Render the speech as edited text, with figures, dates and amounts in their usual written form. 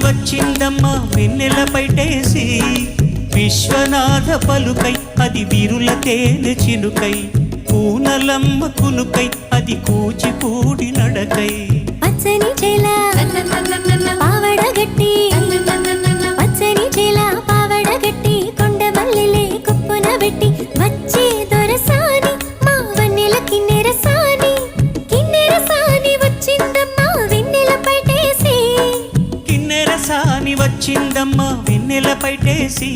వచ్చిందమ్మా వెన్నెల పైటేసి విశ్వనాథ పలుకై అది విరుల తేనె చినుకై పూనలమ్మ కునుకై అది కూచిపూడి నడకై పచ్చని చేల పావడ గట్టి పచ్చని చేల పావడ గట్టి కొండ మల్లెలే కుప్పున పెట్టి వచ్చే దొరసాని మా వన్నెల కిన్నెర సాని వచ్చిందమ్మా వెన్నెల పైటేసి కిన్నెర సాని వచ్చిందమ్మా వెన్నెల పైటేసి